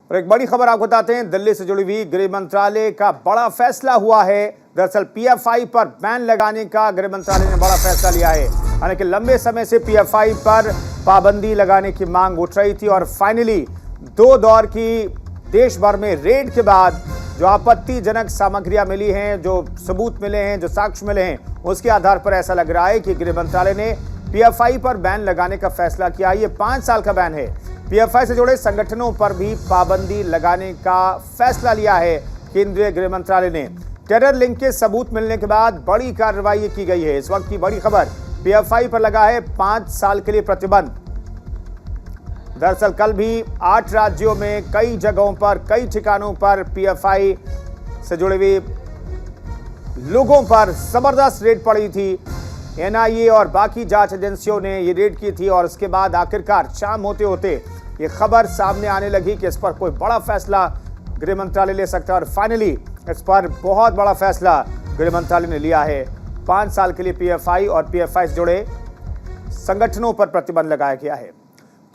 और एक बड़ी खबर आपको बताते हैं, दिल्ली से जुड़ी हुई गृह मंत्रालय का बड़ा फैसला हुआ है। दरअसल पीएफआई पर बैन लगाने का गृह मंत्रालय ने बड़ा फैसला लिया है। हालांकि लंबे समय से पीएफआई पर पाबंदी लगाने की मांग उठ रही थी और फाइनली 2 दौर की देश भर में रेड के बाद जो आपत्तिजनक सामग्रियां मिली हैं, जो सबूत मिले हैं, जो साक्ष्य मिले हैं, उसके आधार पर ऐसा लग रहा है कि गृह मंत्रालय ने पीएफआई पर बैन लगाने का फैसला किया। ये 5 साल का बैन है। पीएफआई से जुड़े संगठनों पर भी पाबंदी लगाने का फैसला लिया है केंद्रीय गृह मंत्रालय ने। टेरर लिंक के सबूत मिलने के बाद बड़ी कार्रवाई की गई है। इस वक्त की बड़ी खबर, पीएफआई पर लगा है 5 साल के लिए प्रतिबंध। दरअसल कल भी 8 राज्यों में कई जगहों पर, कई ठिकानों पर पीएफआई से जुड़े हुए लोगों पर जबरदस्त रेड पड़ी थी। एनआईए और बाकी जांच एजेंसियों ने ये रेड की थी और उसके बाद आखिरकार शाम होते होते ये खबर सामने आने लगी कि इस पर कोई बड़ा फैसला गृह मंत्रालय ले सकता है। और फाइनली इस पर बहुत बड़ा फैसला गृह मंत्रालय ने लिया है। 5 साल के लिए पीएफआई और पीएफआई से जुड़े संगठनों पर प्रतिबंध लगाया गया है।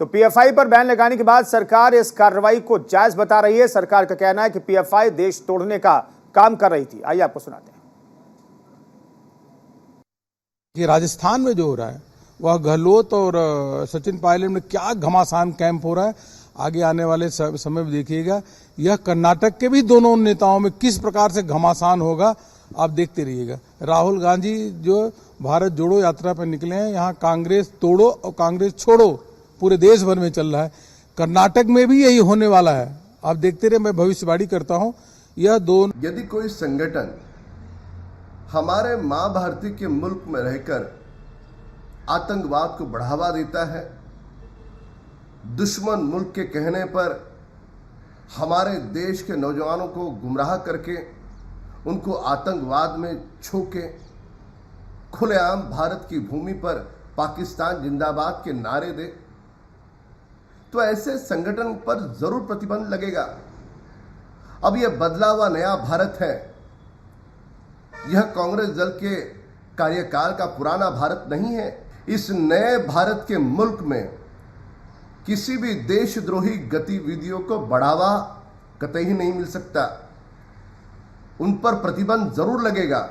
तो पीएफआई पर बैन लगाने के बाद सरकार इस कार्रवाई को जायज बता रही है। सरकार का कहना है कि पीएफआई देश तोड़ने का काम कर रही थी। आइए आपको सुनाते हैं। कि राजस्थान में जो हो रहा है वह गहलोत और सचिन पायलट में क्या घमासान कैंप हो रहा है, आगे आने वाले समय में देखिएगा। यह कर्नाटक के भी दोनों नेताओं में किस प्रकार से घमासान होगा, आप देखते रहिएगा। राहुल गांधी जो भारत जोड़ो यात्रा पर निकले हैं, यहाँ कांग्रेस तोड़ो और कांग्रेस छोड़ो पूरे देश भर में चल रहा है। कर्नाटक में भी यही होने वाला है, आप देखते रहे। मैं भविष्यवाणी करता हूँ, यह दोनों यदि कोई संगठन हमारे मां भारती के मुल्क में रहकर आतंकवाद को बढ़ावा देता है, दुश्मन मुल्क के कहने पर हमारे देश के नौजवानों को गुमराह करके उनको आतंकवाद में झोंके, खुलेआम भारत की भूमि पर पाकिस्तान जिंदाबाद के नारे दे, तो ऐसे संगठन पर जरूर प्रतिबंध लगेगा। अब यह बदला हुआ नया भारत है, यह कांग्रेस दल के कार्यकाल का पुराना भारत नहीं है। इस नए भारत के मुल्क में किसी भी देशद्रोही गतिविधियों को बढ़ावा कतई नहीं मिल सकता। उन पर प्रतिबंध जरूर लगेगा।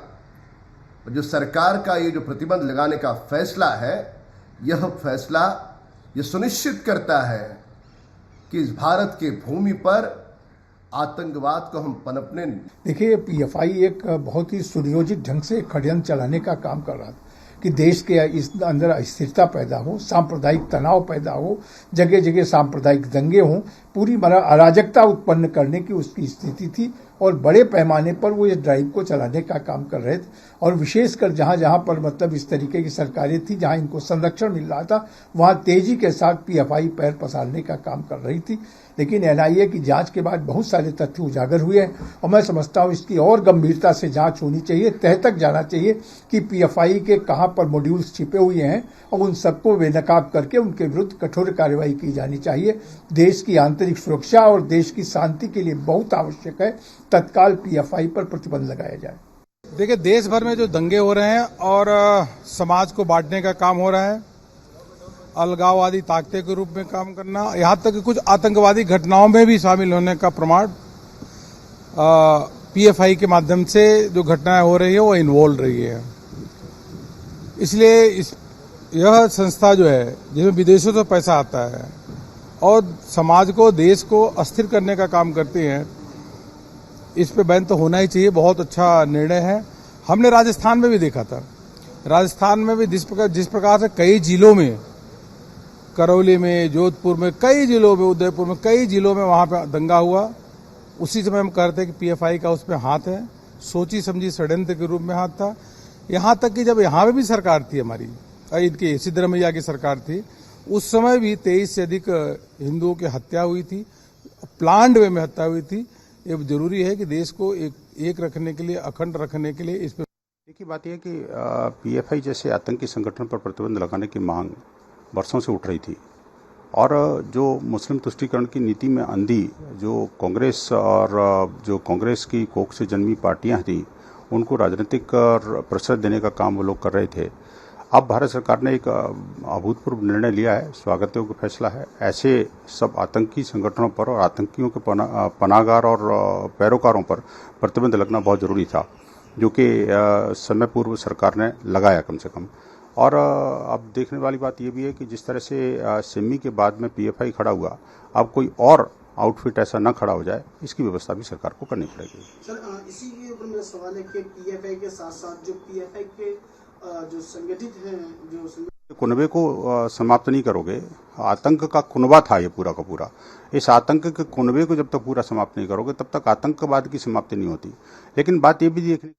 जो सरकार का ये जो प्रतिबंध लगाने का फैसला है, यह फैसला ये सुनिश्चित करता है कि इस भारत के भूमि पर आतंकवाद को हम पनपने। देखिए, पीएफआई एक बहुत ही सुनियोजित ढंग से षड्यंत्र चलाने का काम कर रहा था कि देश के इस अंदर अस्थिरता पैदा हो, सांप्रदायिक तनाव पैदा हो, जगह जगह सांप्रदायिक दंगे हों, पूरी अराजकता उत्पन्न करने की उसकी स्थिति थी। और बड़े पैमाने पर वो इस ड्राइव को चलाने का काम कर रहे थे। और विशेषकर जहां जहां पर मतलब इस तरीके की सरकारें थी, जहां इनको संरक्षण मिल रहा था, वहां तेजी के साथ पीएफआई पैर पसारने का काम कर रही थी। लेकिन एनआईए की जांच के बाद बहुत सारे तथ्य उजागर हुए हैं और मैं समझता हूं इसकी और गंभीरता से जांच होनी चाहिए, तह तक जाना चाहिए कि पीएफआई के कहां पर मॉड्यूल्स छिपे हुए हैं और उन सबको बेनकाब करके उनके विरुद्ध कठोर कार्रवाई की जानी चाहिए। देश की आंतरिक सुरक्षा और देश की शांति के लिए बहुत आवश्यक है तत्काल पीएफआई पर प्रतिबंध लगाया जाए। देखिए, देश भर में जो दंगे हो रहे हैं और समाज को बांटने का काम हो रहा है, अलगाववादी ताकते के रूप में काम करना, यहाँ तक कि कुछ आतंकवादी घटनाओं में भी शामिल होने का प्रमाण पीएफआई के माध्यम से जो घटनाएं हो रही है वो इन्वॉल्व रही है। इसलिए यह संस्था जो है, जिसमें विदेशों से पैसा आता है और समाज को, देश को अस्थिर करने का काम करती हैं, इस पे बैन तो होना ही चाहिए। बहुत अच्छा निर्णय है। हमने राजस्थान में भी देखा था। राजस्थान में भी जिस प्रकार से कई जिलों में, करौली में, जोधपुर में, कई जिलों में, उदयपुर में, कई जिलों में वहां पर दंगा हुआ, उसी समय हम कहते हैं कि पीएफआई का उसमें हाथ है। सोची समझी षड्यंत्र के रूप में हाथ था। यहां तक कि जब यहां में भी सरकार थी हमारी, इनकी सिद्धरमैया की सरकार थी, उस समय भी 23 से अधिक हिंदुओं की हत्या हुई थी, प्लान्ड वे में हत्या हुई थी। ये जरूरी है कि देश को एक रखने के लिए, अखंड रखने के लिए इस पर। देखिए, बात यह है कि पीएफआई जैसे आतंकी संगठन पर प्रतिबंध लगाने की मांग वर्षों से उठ रही थी और जो मुस्लिम तुष्टीकरण की नीति में अंधी जो कांग्रेस और जो कांग्रेस की कोख से जन्मी पार्टियां थी, उनको राजनीतिक प्रेशर देने का काम वो लोग कर रहे थे। अब भारत सरकार ने एक अभूतपूर्व निर्णय लिया है, स्वागत योग्य फैसला है। ऐसे सब आतंकी संगठनों पर और आतंकियों के पनाहगार और पैरोकारों पर प्रतिबंध लगना बहुत जरूरी था, जो कि समय पूर्व सरकार ने लगाया कम से कम। और अब देखने वाली बात यह भी है कि जिस तरह से सिमी के बाद में पीएफआई खड़ा हुआ, अब कोई और आउटफिट ऐसा न खड़ा हो जाए, इसकी व्यवस्था भी सरकार को करनी पड़ेगी। सर, इसी के ऊपर मेरा सवाल है कि पीएफआई के साथ साथ जो पीएफआई के जो संगठित हैं, जो कुनबे को समाप्त नहीं करोगे, आतंक का कुनबा था ये पूरा का पूरा। इस आतंक के कुनबे को जब तक पूरा समाप्त नहीं करोगे, तब तक आतंकवाद की समाप्ति नहीं होती। लेकिन बात ये भी देखने